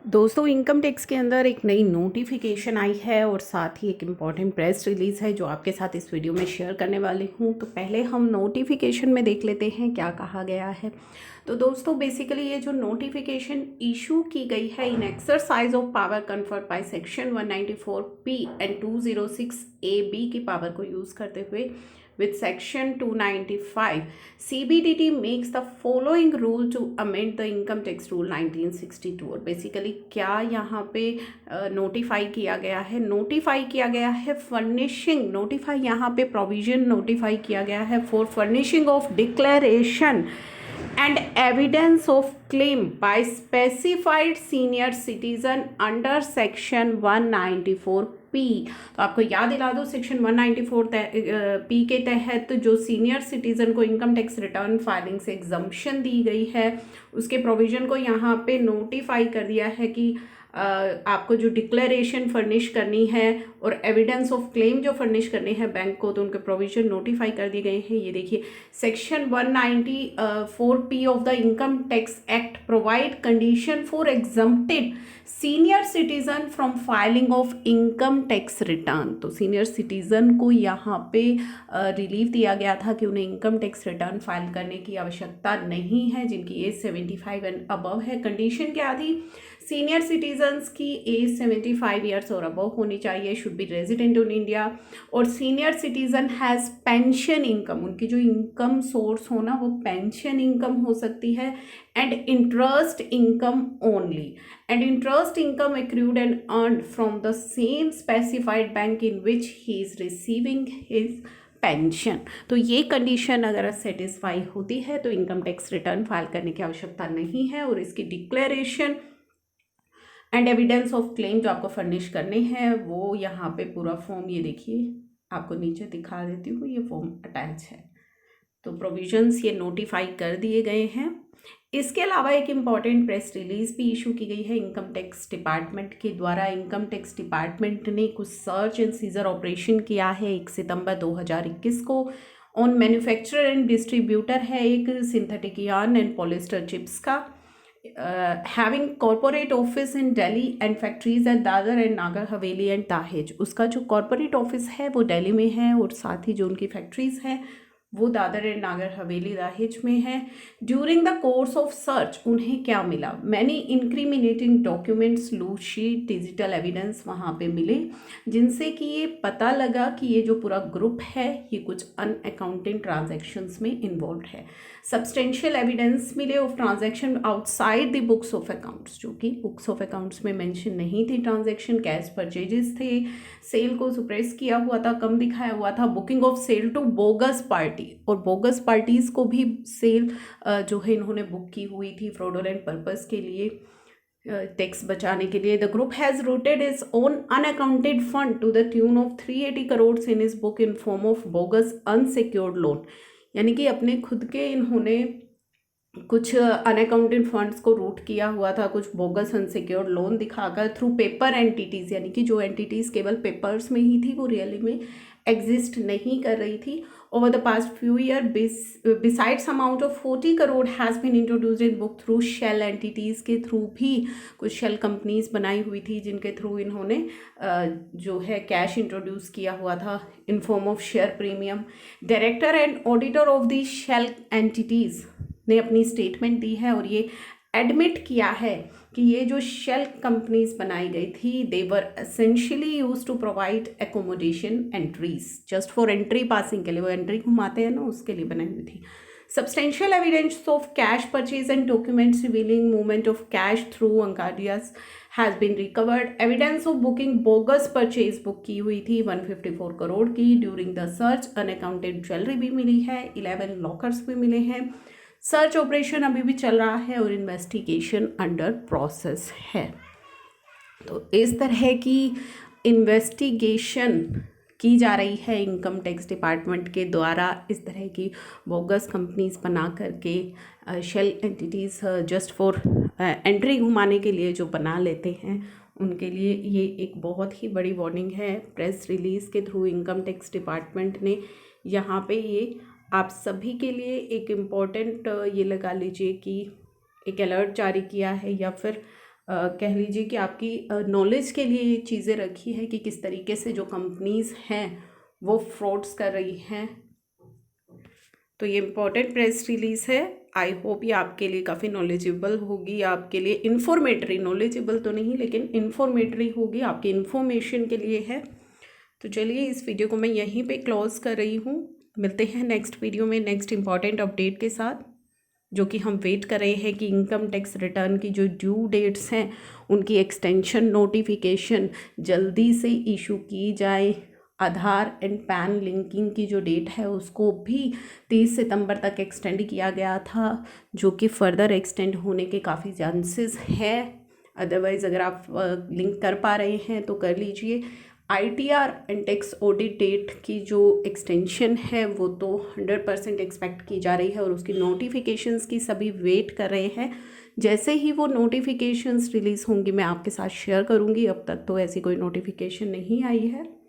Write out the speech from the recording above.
दोस्तों income tax के अंदर एक नई नोटिफिकेशन आई है और साथ ही एक इम्पॉर्टेंट प्रेस रिलीज़ है जो आपके साथ इस वीडियो में शेयर करने वाली हूँ। तो पहले हम नोटिफिकेशन में देख लेते हैं क्या कहा गया है। तो दोस्तों बेसिकली ये जो नोटिफिकेशन इशू की गई है in exercise of power conferred by section 194 and 206 B की पावर को यूज़ करते हुए with section 295 CBDT makes the following rule to amend the income tax rule 1962। और बेसिकली क्या यहाँ पे नोटिफाई किया गया है, नोटिफाई किया गया है फर्निशिंग, नोटिफाई यहाँ पे प्रोविजन नोटिफाई किया गया है for furnishing of declaration and evidence of claim by specified senior citizen under section 194 P. तो आपको याद दिला दो सेक्शन 194 पी के तहत जो सीनियर सिटीजन को इनकम टैक्स रिटर्न फाइलिंग से एग्जम्पशन दी गई है उसके प्रोविजन को यहाँ पे नोटिफाई कर दिया है कि आपको जो डिक्लेरेशन फर्निश करनी है और एविडेंस ऑफ क्लेम जो फर्निश करनी है बैंक को, तो उनके प्रोविजन नोटिफाई कर दिए गए हैं। ये देखिए section 194 P of the income tax act provide condition for exempted senior citizen from filing of income tax return. तो सीनियर सिटीजन को यहाँ पे रिलीफ दिया गया था कि उन्हें इनकम टैक्स रिटर्न फाइल करने की आवश्यकता नहीं है जिनकी एज 75 एंड अबव है। कंडीशन क्या थी? सीनियर सिटीजन्स की एज 75 ईयर्स और अबव होनी चाहिए, should be resident in India, और senior citizen has pension income, उनकी जो इनकम सोर्स हो ना वो पेंशन इनकम हो सकती है, and interest income only, and interest income accrued and earned from the same specified bank in which he is receiving his pension. तो ये कंडीशन अगर सेटिस्फाई होती है तो इनकम टैक्स रिटर्न फाइल करने की आवश्यकता नहीं है, और इसकी declaration and evidence of claim जो आपको फर्निश करने हैं वो यहाँ पे पूरा फॉर्म, ये देखिए आपको नीचे दिखा देती हूँ, ये फॉर्म अटैच है। तो प्रोविजंस ये नोटिफाई कर दिए गए हैं। इसके अलावा एक इम्पॉर्टेंट प्रेस रिलीज भी इशू की गई है इनकम टैक्स डिपार्टमेंट के द्वारा। इनकम टैक्स डिपार्टमेंट ने कुछ सर्च एंड सीजर ऑपरेशन किया है 1 सितंबर 2021 को ऑन मैन्युफैक्चरर एंड डिस्ट्रीब्यूटर है एक synthetic yarn and polyester chips का, having corporate office in Delhi and factories at Dadra and Nagar Haveli and Dahej. उसका जो कॉरपोरेट ऑफिस है वो दिल्ली में है और साथ ही जो उनकी फैक्ट्रीज हैं वो दादर एंड नागर हवेली दाहेज में है। During the course of search उन्हें क्या मिला? Many incriminating documents, loose sheet, digital evidence वहाँ पे मिले जिनसे कि ये पता लगा कि ये जो पूरा ग्रुप है ये कुछ अनअकाउंटेड ट्रांजैक्शंस में इन्वॉल्व है। सब्सटेंशियल एविडेंस मिले of transaction outside the books of accounts, जो कि बुक्स ऑफ अकाउंट्स में मेंशन नहीं थी ट्रांजैक्शन। कैश परचेजेस थे, सेल को सुप्रेस किया हुआ था, कम दिखाया हुआ था, booking of sale to bogus party, और बोगस पार्टीज को भी सेल जो है इन्होंने बुक की हुई थी फ्रॉडुलेंट पर्पस के लिए, टैक्स बचाने के लिए। The group has routed its own unaccounted fund to the tune of 380 crore in its book in form of bogus unsecured loan, यानी कि अपने खुद के इन्होंने कुछ अनअकाउंटेड फंड्स को रूट किया हुआ था कुछ बोगस अनसिक्योर्ड लोन दिखाकर थ्रू पेपर एंटिटीज़, यानी कि जो एंटिटीज़ केवल पेपर्स में ही थी वो रियली में एग्जिस्ट नहीं कर रही थी। Over the past few year besides amount of 40 crore has been introduced in book through shell entities के थ्रू भी कुछ शेल कंपनीज बनाई हुई थी जिनके थ्रू इन्होंने जो है कैश इंट्रोड्यूस किया हुआ था in form of share premium. Director and auditor of the shell entities ने अपनी स्टेटमेंट दी है और ये एडमिट किया है कि ये जो शेल कंपनीज बनाई गई थी they were essentially used to provide accommodation entries, just for entry passing के लिए, वो एंट्री घुमाते हैं ना उसके लिए बनाई हुई थी। Substantial evidence of cash purchase and documents revealing movement of cash through angadias has been recovered. Evidence of booking bogus purchase book की हुई थी 154 करोड़ की during the search. Unaccounted jewellery भी मिली है, 11 लॉकर्स भी मिले हैं। सर्च ऑपरेशन अभी भी चल रहा है और इन्वेस्टिगेशन अंडर प्रोसेस है। तो इस तरह की इन्वेस्टिगेशन की जा रही है इनकम टैक्स डिपार्टमेंट के द्वारा, इस तरह की बोगस कंपनीज बना करके shell entities just for entry घुमाने के लिए जो बना लेते हैं उनके लिए ये एक बहुत ही बड़ी वार्निंग है। प्रेस रिलीज़ के थ्रू इनकम टैक्स डिपार्टमेंट ने यहाँ पे ये आप सभी के लिए एक इम्पॉर्टेंट ये लगा लीजिए कि एक अलर्ट जारी किया है, या फिर कह लीजिए कि आपकी नॉलेज के लिए ये चीज़ें रखी है कि किस तरीके से जो कंपनीज़ हैं वो फ्रॉड्स कर रही हैं। तो ये इम्पॉर्टेंट प्रेस रिलीज़ है। आई होप ये आपके लिए काफ़ी नॉलेजेबल होगी, आपके लिए इन्फॉर्मेटरी, नॉलेजेबल तो नहीं लेकिन इन्फॉर्मेटरी होगी, आपके इन्फॉर्मेशन के लिए है। तो चलिए इस वीडियो को मैं यहीं पे क्लोज कर रही हूँ। मिलते हैं नेक्स्ट वीडियो में नेक्स्ट इम्पॉर्टेंट अपडेट के साथ, जो कि हम वेट कर रहे हैं कि इनकम टैक्स रिटर्न की जो ड्यू डेट्स हैं उनकी एक्सटेंशन नोटिफिकेशन जल्दी से इशू की जाए। आधार एंड पैन लिंकिंग की जो डेट है उसको भी 30 सितंबर तक एक्सटेंड किया गया था, जो कि फर्दर एक्सटेंड होने के काफ़ी चांसेस है। अदरवाइज़ अगर आप लिंक कर पा रहे हैं तो कर लीजिए। ITR and tax audit date की जो एक्सटेंशन है वो तो 100% एक्सपेक्ट की जा रही है और उसकी नोटिफिकेशंस की सभी वेट कर रहे हैं। जैसे ही वो नोटिफिकेशंस रिलीज़ होंगी मैं आपके साथ शेयर करूँगी। अब तक तो ऐसी कोई नोटिफिकेशन नहीं आई है।